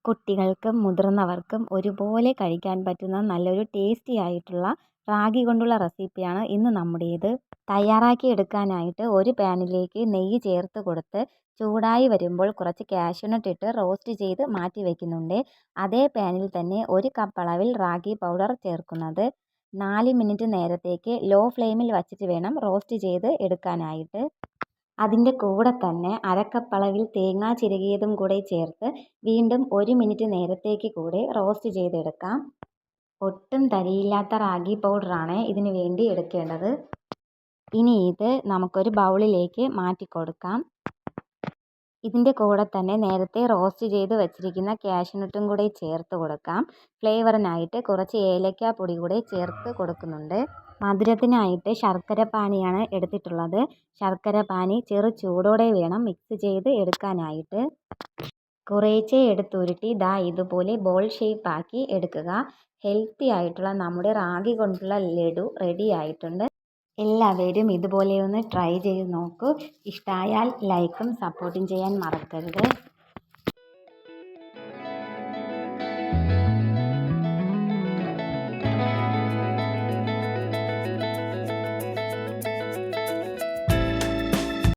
കുട്ടികൾക്കും മുതിർന്നവർക്കും ഒരുപോലെ കഴിക്കാൻ പറ്റുന്ന നല്ലൊരു ടേസ്റ്റി ആയിട്ടുള്ള റാഗി കൊണ്ടുള്ള റെസിപ്പിയാണ് ഇന്ന് നമ്മുടേത്. തയ്യാറാക്കി എടുക്കാനായിട്ട് ഒരു പാനിലേക്ക് നെയ്യ് ചേർത്ത് കൊടുത്ത് ചൂടായി വരുമ്പോൾ കുറച്ച് കാഷ്യൂനട്ട് ഇട്ട് റോസ്റ്റ് ചെയ്ത് മാറ്റി വയ്ക്കുന്നുണ്ട്. അതേ പാനിൽ തന്നെ 1 കപ്പ് അളവിൽ റാഗി പൗഡർ ചേർക്കുന്നത്. 4 മിനിറ്റ് നേരത്തേക്ക് ലോ ഫ്ലെയിമിൽ വച്ചിട്ട് വേണം റോസ്റ്റ് ചെയ്ത് എടുക്കാനായിട്ട്. അതിൻ്റെ കൂടെ തന്നെ 1/2 കപ്പ് അളവിൽ തേങ്ങ ചിരകിയതും കൂടെ ചേർത്ത് വീണ്ടും 1 മിനിറ്റ് നേരത്തേക്ക് കൂടെ റോസ്റ്റ് ചെയ്തെടുക്കാം. ഒട്ടും തരിയില്ലാത്ത റാഗി പൗഡറാണ് ഇതിന് വേണ്ടി എടുക്കേണ്ടത്. ഇനി ഇത് നമുക്കൊരു ബൗളിലേക്ക് മാറ്റി കൊടുക്കാം. ഇതിൻ്റെ കൂടെ തന്നെ നേരത്തെ റോസ്റ്റ് ചെയ്ത് വെച്ചിരിക്കുന്ന കാഷ്യൂനട്ടും കൂടെ ചേർത്ത് കൊടുക്കാം. ഫ്ലേവറിനായിട്ട് കുറച്ച് ഏലക്ക പൊടി കൂടെ ചേർത്ത് കൊടുക്കുന്നുണ്ട്. മധുരത്തിനായിട്ട് ശർക്കര പാനിയാണ് എടുത്തിട്ടുള്ളത്. ശർക്കര പാനി ചെറു ചൂടോടെ വേണം മിക്സ് ചെയ്ത് എടുക്കാനായിട്ട്. കുറേശ്ശെ എടുത്തുരുട്ടി ഇതുപോലെ ബോൾ ഷേപ്പ് ആക്കി എടുക്കുക. ഹെൽത്തി ആയിട്ടുള്ള നമ്മുടെ റാഗി കൊണ്ടുള്ള ലഡു റെഡി ആയിട്ടുണ്ട്. എല്ലാവരും ഇതുപോലെ ഒന്ന് ട്രൈ ചെയ്ത് നോക്കൂ. ഇഷ്ടമായാൽ ലൈക്കും സപ്പോർട്ടും ചെയ്യാൻ മറക്കരുത്.